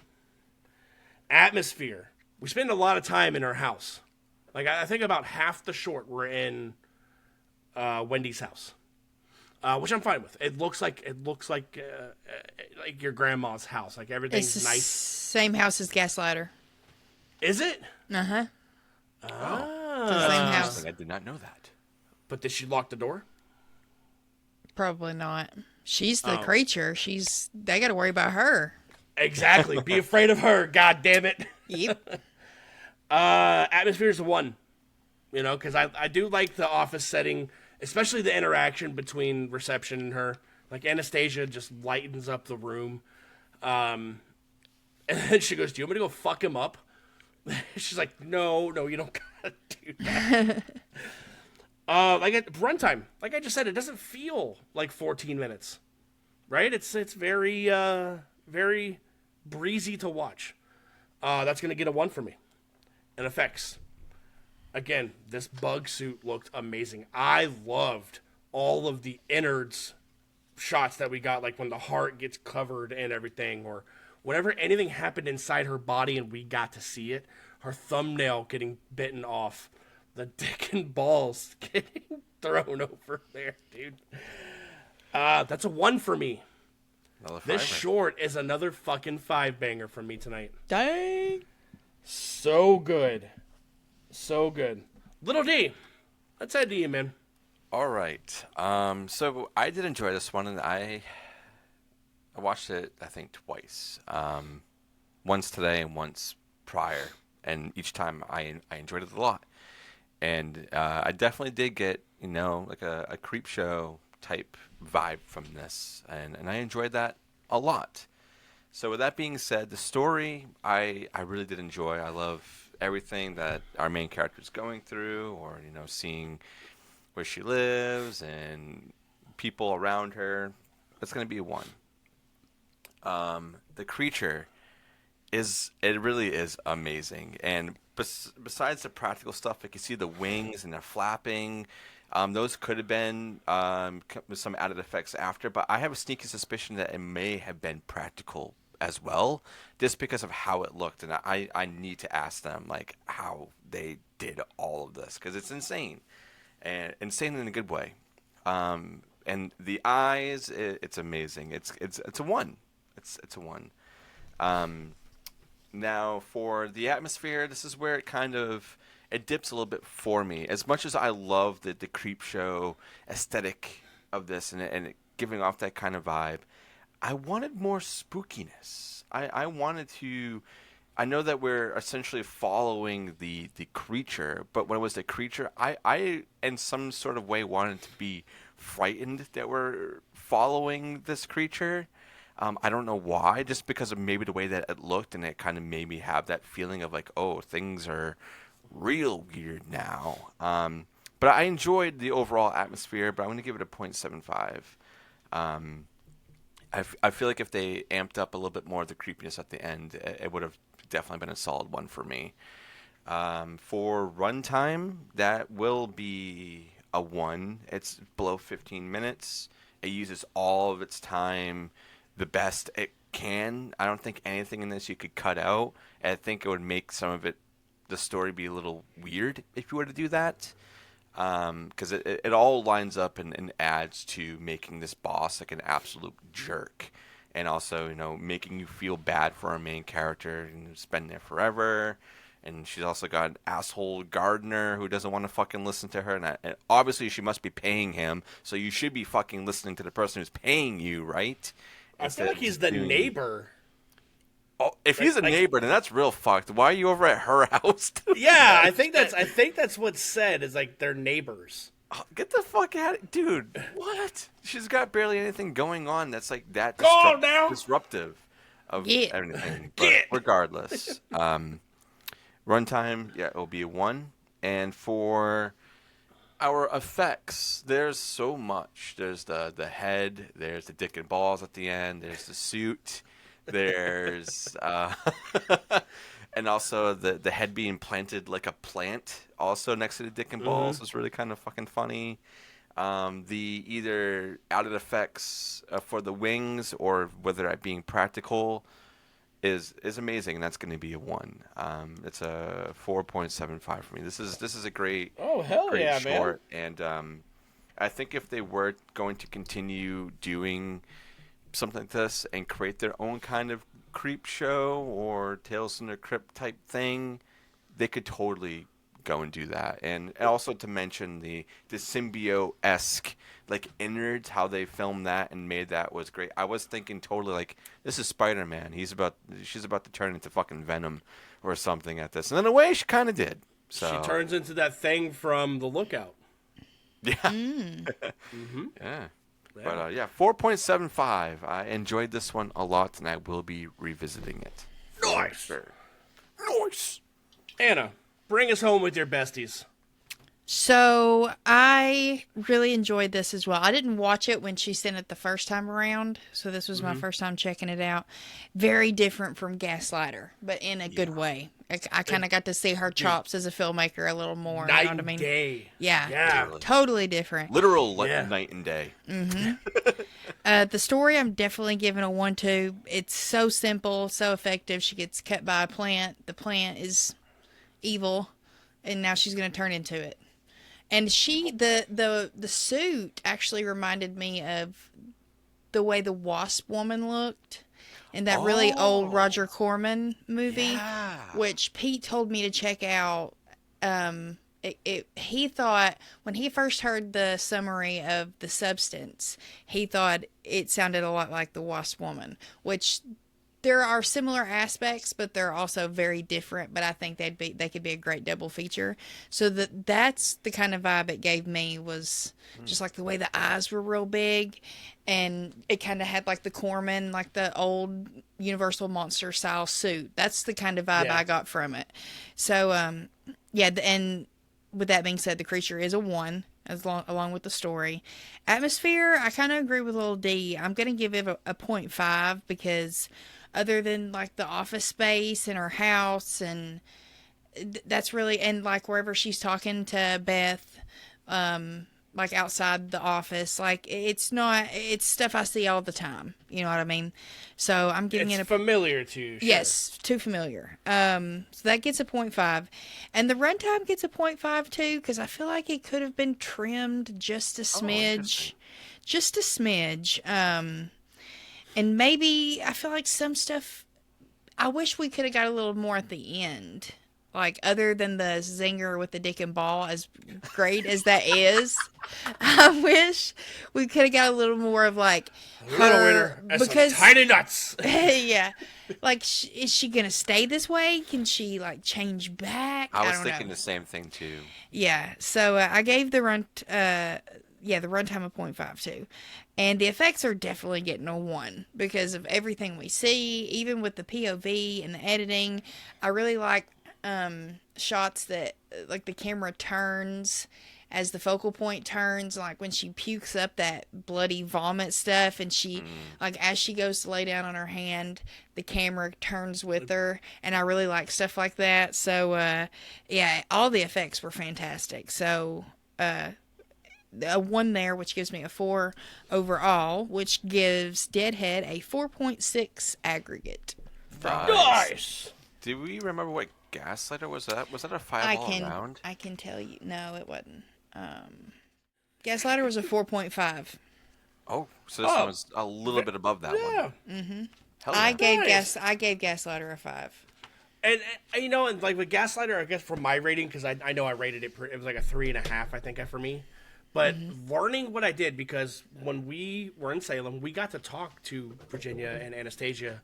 Atmosphere. We spend a lot of time in her house. Like, I think about half the short we're in Wendy's house, which I'm fine with. It looks like your grandma's house. Like, everything's It's nice. Same house as Gaslighter. Is it? Uh-huh. Oh. It's the same house. I did not know that. But did she lock the door? Probably not. She's the creature. They got to worry about her. Exactly. Be afraid of her. God damn it. Yep. Atmosphere is a 1. You know, because I do like the office setting, especially the interaction between reception and her. Like, Anastasia just lightens up the room. And then she goes, "Do you want me to go fuck him up?" She's like, no, you don't gotta do that. Like, at runtime, like I just said, it doesn't feel like 14 minutes, right? It's very, very breezy to watch. That's gonna get a 1 for me. And effects. Again, this bug suit looked amazing. I loved all of the innards shots that we got, like when the heart gets covered and everything, or whenever anything happened inside her body and we got to see it. Her thumbnail getting bitten off. The dick and balls getting thrown over there, dude. That's a 1 for me. This short is another fucking 5-banger for me tonight. Dang. So good. So good. Little D, let's head to you, man. All right. So I did enjoy this one, and I watched it, I think, twice. Once today and once prior. And each time I enjoyed it a lot. And I definitely did get, like a creep show type vibe from this. And I enjoyed that a lot. So with that being said, the story I really did enjoy. I love everything that our main character is going through, or seeing where she lives and people around her. That's going to be a 1. The creature, it really is amazing. And besides the practical stuff, like you see the wings and the flapping, those could have been with some added effects after. But I have a sneaky suspicion that it may have been practical as well, just because of how it looked. And I need to ask them like how they did all of this, because it's insane, and insane in a good way. And the eyes, it's amazing. It's a one. It's a one. Now for the atmosphere, this is where it dips a little bit for me. As much as I love the creep show aesthetic of this and it giving off that kind of vibe, I wanted more spookiness. I wanted to. I know that we're essentially following the creature, but when it was the creature, I in some sort of way wanted to be frightened that we're following this creature. I don't know why, just because of maybe the way that it looked, and it kind of made me have that feeling of like, oh, things are real weird now. But I enjoyed the overall atmosphere, but I'm going to give it a 0.75. I feel like if they amped up a little bit more of the creepiness at the end, it would have definitely been a solid one for me. For runtime, that will be a 1. It's below 15 minutes. It uses all of its time the best it can. I don't think anything in this you could cut out. I think it would make some of the story be a little weird if you were to do that. Because it all lines up and adds to making this boss like an absolute jerk. And also, making you feel bad for our main character and who's been there forever. And she's also got an asshole gardener who doesn't want to fucking listen to her. And obviously she must be paying him. So you should be fucking listening to the person who's paying you, right? I feel like he's the neighbor. Oh, if he's a neighbor, then that's real fucked. Why are you over at her house? Yeah, I think that's what's said, is like they're neighbors. Oh, get the fuck out of dude. What? She's got barely anything going on that's like that disruptive of everything. But regardless. Runtime, yeah, it'll be a 1. And for our effects, there's so much. There's the head, there's the dick and balls at the end, there's the suit, there's and also the head being planted like a plant also next to the dick and balls is really kind of fucking funny. The either added effects for the wings or whether it being practical is amazing, and that's going to be a 1. It's a 4.75 for me. This is a great great short, man. And I think if they were going to continue doing something like this and create their own kind of creep show or Tales from the Crypt type thing, they could totally go and do that. And also to mention the symbiote-esque like innards, how they filmed that and made that was great. I was thinking totally like, this is Spider-Man. She's about to turn into fucking Venom or something at this. And in a way, she kind of did. So she turns into that thing from The Lookout. Yeah. Yeah. But 4.75. I enjoyed this one a lot, and I will be revisiting it. Nice. Nice. Anna, bring us home with your besties. So I really enjoyed this as well. I didn't watch it when she sent it the first time around, so this was my first time checking it out. Very different from Gaslighter, but in a good way. I kind of got to see her chops as a filmmaker a little more. Night you know what I mean? and day. Yeah. Totally different. Literal night and day. The story I'm definitely giving a 1 to. It's so simple, so effective. She gets cut by a plant. The plant is evil, and now she's going to turn into it. And the suit actually reminded me of the way the Wasp Woman looked in that really old Roger Corman movie, which Pete told me to check out. He thought, when he first heard the summary of the substance, he thought it sounded a lot like the Wasp Woman, which there are similar aspects, but they're also very different. But I think they could be a great double feature. So that's the kind of vibe it gave me, was just like the way the eyes were real big, and it kind of had like the Corman, like the old Universal Monster style suit. That's the kind of vibe I got from it. So and with that being said, the creature is a 1. Along with the story. Atmosphere, I kind of agree with little D. I'm going to give it a 0.5 because other than like the office space and her house, and that's really, and like wherever she's talking to Beth, like outside the office, like it's stuff I see all the time. You know what I mean? So I'm giving it a familiar to you. Sure. Yes, too familiar. So that gets a 0.5, and the runtime gets a 0.5 too, because I feel like it could have been trimmed just a smidge, and maybe I feel like some stuff. I wish we could have got a little more at the end. Like, other than the zinger with the dick and ball, as great as that is, I wish we could have got a little more of, like, little winner, because some tiny nuts. Yeah. Like, is she going to stay this way? Can she, like, change back? I was thinking the same thing, too. Yeah. So, I gave the runtime a 0.5, too. And the effects are definitely getting a 1 because of everything we see, even with the POV and the editing. I really like shots that like the camera turns as the focal point turns, like when she pukes up that bloody vomit stuff, and she like as she goes to lay down on her hand, the camera turns with her, and I really like stuff like that. So yeah, all the effects were fantastic. So a 1 there, which gives me a 4 overall, which gives DeadHead a 4.6 aggregate. Nice. Do we remember what Gaslighter was that? Was that a 5 all around? I can tell you. No, it wasn't. Gaslighter was a 4.5. Oh, so this one was a little bit above that one. Mm-hmm. Yeah. I gave Gaslighter a 5. And you know, and like with Gaslighter, I guess for my rating, because I know I rated it, it was like a 3.5, I think, for me. But learning what I did, because when we were in Salem, we got to talk to Virginia and Anastasia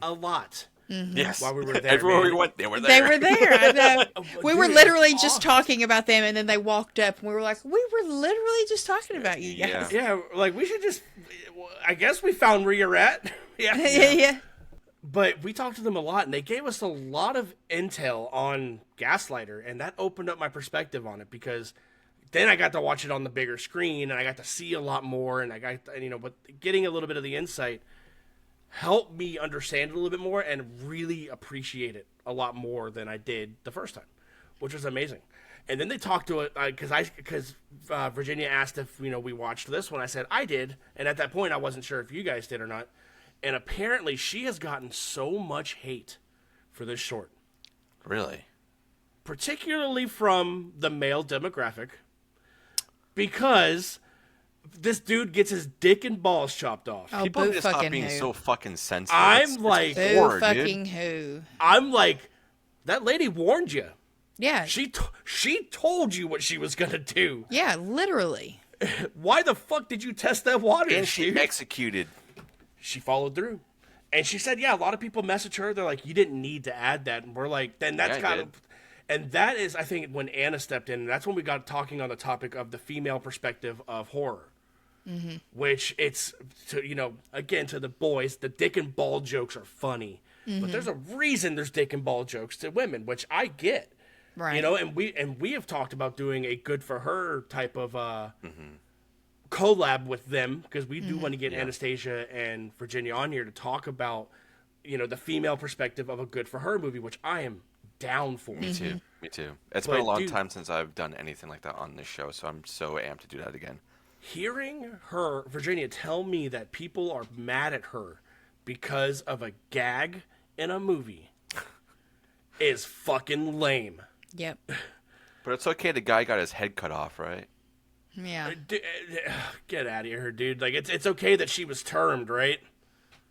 a lot. Yes. While we were there. Everywhere we went, they were there. They were there. I know. We were literally just talking about them, and then they walked up, and we were like, we were literally just talking about you guys. Yeah, like we should just, I guess we found where you're at. Yeah. But we talked to them a lot, and they gave us a lot of intel on Gaslighter, and that opened up my perspective on it, because then I got to watch it on the bigger screen, and I got to see a lot more, and but getting a little bit of the insight helped me understand it a little bit more and really appreciate it a lot more than I did the first time, which was amazing. And then they talked to it because Virginia asked if we watched this one. I said I did, and at that point I wasn't sure if you guys did or not. And apparently she has gotten so much hate for this short. Really? Particularly from the male demographic, because this dude gets his dick and balls chopped off. Oh, people need to stop being so fucking sensitive. It's boo fucking who? I'm like, that lady warned you. Yeah. She told you what she was gonna do. Yeah, literally. Why the fuck did you test that water? And she executed. She followed through. And she said, yeah, a lot of people message her. They're like, you didn't need to add that. And we're like, then that's got to... And that is, I think, when Anna stepped in. That's when we got talking on the topic of the female perspective of horror. Mm-hmm. Which it's, again, to the boys, the dick and ball jokes are funny. Mm-hmm. But there's a reason there's dick and ball jokes to women, which I get. Right. And we have talked about doing a good for her type of collab with them, because we do want to get Anastasia and Virginia on here to talk about, the female perspective of a good for her movie, which I am down for. Me too. It's been a long time since I've done anything like that on this show, so I'm so amped to do that again. Hearing her, Virginia, tell me that people are mad at her because of a gag in a movie is fucking lame. Yep. But it's okay, the guy got his head cut off, right? Yeah. Get out of here, dude. Like, it's okay that she was termed, right?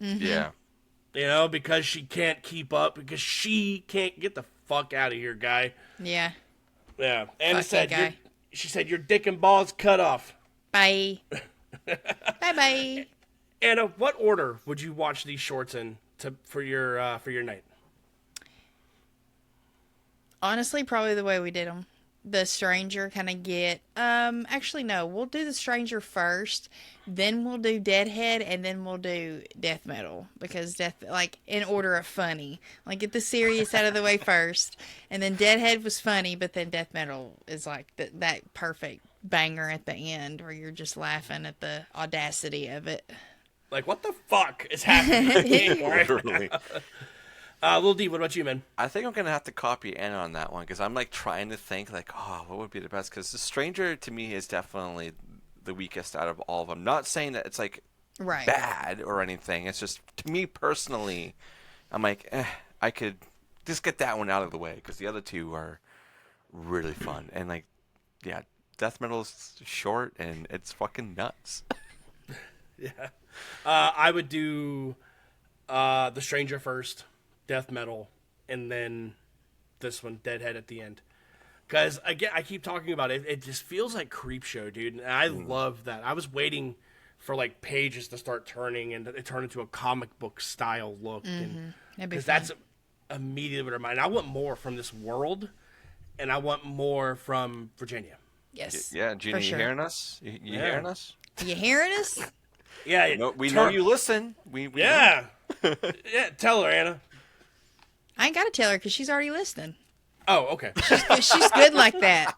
Mm-hmm. Yeah. Because she can't keep up, because she can't get the fuck out of here, guy. Yeah. Yeah. And she said, your dick and balls cut off. Bye. Bye-bye. Anna, what order would you watch these shorts in for your night? Honestly, probably the way we did them. The Stranger kind of get... actually, no. We'll do The Stranger first. Then we'll do DeadHead. And then we'll do Death Metal. Because in order of funny. Like, get the serious out of the way first. And then DeadHead was funny. But then Death Metal is like that perfect banger at the end. Where you're just laughing at the audacity of it. Like, what the fuck is happening? Literally. Lil D, what about you, man? I think I'm gonna have to copy Anna on that one because I'm like trying to think like, oh, what would be the best? Because The Stranger to me is definitely the weakest out of all of them. Not saying that it's like bad or anything. It's just to me personally, I'm like, I could just get that one out of the way because the other two are really fun and like, yeah, death metal's short and it's fucking nuts. Yeah, I would do The Stranger first. Death metal, and then this one, DeadHead at the end. Because I keep talking about it. It just feels like Creepshow, dude. And I love that. I was waiting for like pages to start turning and it turned into a comic book style look. Because that's immediately what I mind. I want more from this world, and I want more from Virginia. Yes. Yeah, Gina, you hearing us? You hearing us? You hearing us? Yeah, we know you listen. We yeah, yeah. Tell her, Anna. I ain't got to tell her because she's already listening. Oh, okay. She's good like that.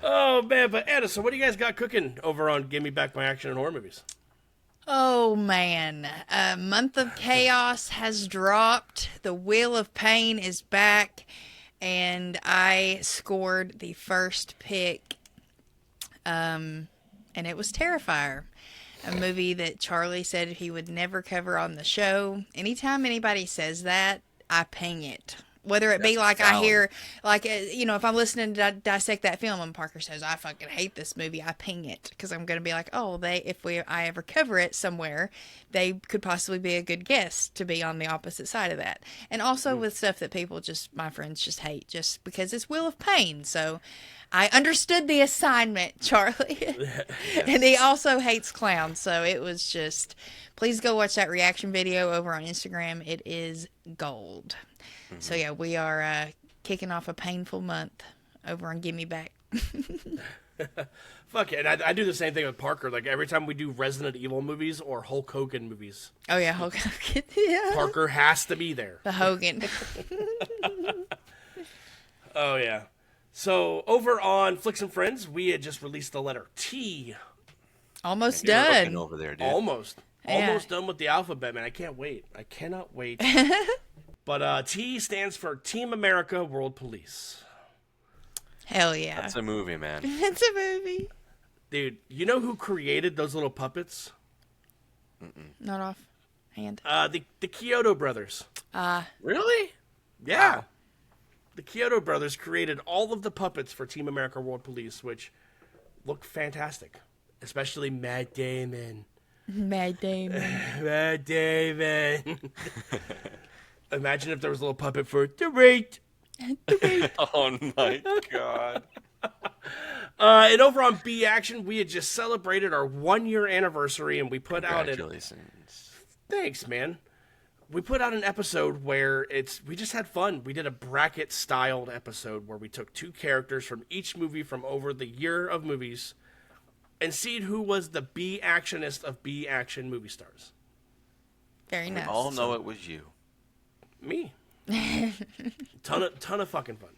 Oh, man. But, Anna, so what do you guys got cooking over on Give Me Back My Action and Horror Movies? Oh, man. Month of Chaos has dropped. The Wheel of Pain is back. And I scored the first pick. And it was Terrifier. A movie that Charlie said he would never cover on the show. Anytime anybody says that, I ping it. Whether it be like I hear, like, you know, if I'm listening to Dissect That Film and Parker says, I fucking hate this movie, I ping it. Because I'm going to be like, oh, I ever cover it somewhere, they could possibly be a good guest to be on the opposite side of that. And also with stuff that people my friends just hate just because it's Wheel of Pain. So I understood the assignment, Charlie. Yes. And he also hates clowns. So it was just, please go watch that reaction video over on Instagram. It is gold. Mm-hmm. So yeah, we are kicking off a painful month over on Gimme Back. Fuck it. And I do the same thing with Parker. Like every time we do Resident Evil movies or Hulk Hogan movies. Oh yeah, Hulk Hogan. Yeah. Parker has to be there. The Hogan. Oh yeah. So over on Flicks and Friends, we had just released the letter T. Almost done. Over there, dude. Almost done with the alphabet, man. I can't wait. I cannot wait. But T stands for Team America World Police. Hell yeah. That's a movie, man. It's a movie. Dude, you know who created those little puppets? Not offhand. The Kyoto brothers. Really? Yeah. Wow. The Kyoto brothers created all of the puppets for Team America World Police, which look fantastic. Especially Matt Damon. Matt Damon. Matt Damon. Imagine if there was a little puppet for The Rate. Oh my god. And over on B Action, we had just celebrated our 1-year anniversary, and we put out Congratulations. Thanks, man. We put out an episode where we just had fun. We did a bracket-styled episode where we took 2 characters from each movie from over the year of movies and seen who was the B Actionist of B Action movie stars. Very nice. We all know it was you. Me. Ton of fucking fun.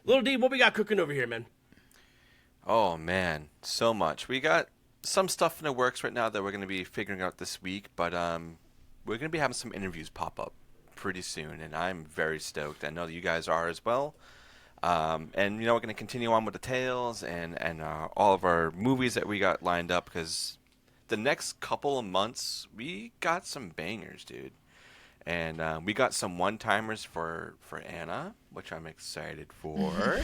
Little D, what we got cooking over here, man? Oh man, so much. We got some stuff in the works right now that we're going to be figuring out this week, but we're going to be having some interviews pop up pretty soon, and I'm very stoked. I know that you guys are as well. And you know, we're going to continue on with the tales and all of our movies that we got lined up, because the next couple of months we got some bangers, dude. And we got some one-timers for Anna, which I'm excited for.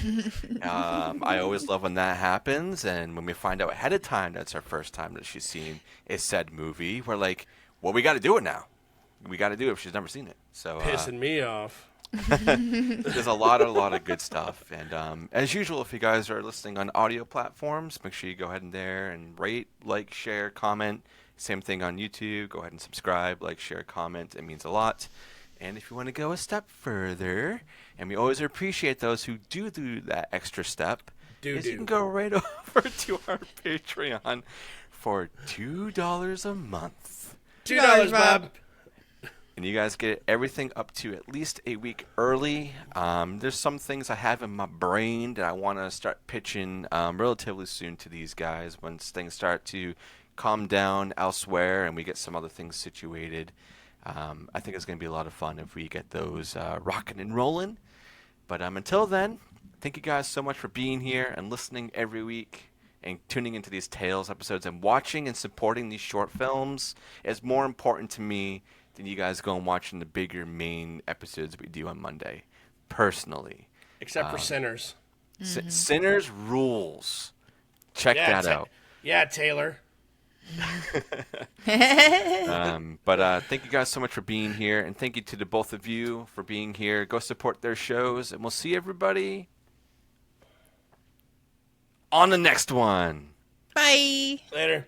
I always love when that happens, and when we find out ahead of time that's our first time that she's seen a said movie, we're like, well, we got to do it now. We got to do it if she's never seen it. So pissing me off. There's a lot of good stuff. And as usual, if you guys are listening on audio platforms, make sure you go ahead and there and rate, like, share, comment. Same thing on YouTube. Go ahead and subscribe, like, share, comment. It means a lot. And if you want to go a step further, and we always appreciate those who do that extra step, you can go right over to our Patreon for $2 a month. $2, Bob. And you guys get everything up to at least a week early. There's some things I have in my brain that I want to start pitching relatively soon to these guys once things start to calm down elsewhere and we get some other things situated, I think it's going to be a lot of fun if we get those rocking and rolling. But until then, thank you guys so much for being here and listening every week and tuning into these Tales episodes and watching and supporting these short films is more important to me than you guys going and watching the bigger main episodes we do on Monday, personally. Except for Sinners. Sinners rules. Check that out. Yeah, Taylor. But thank you guys so much for being here, and thank you to the both of you for being here. Go support their shows, and we'll see everybody on the next one. Bye. Later.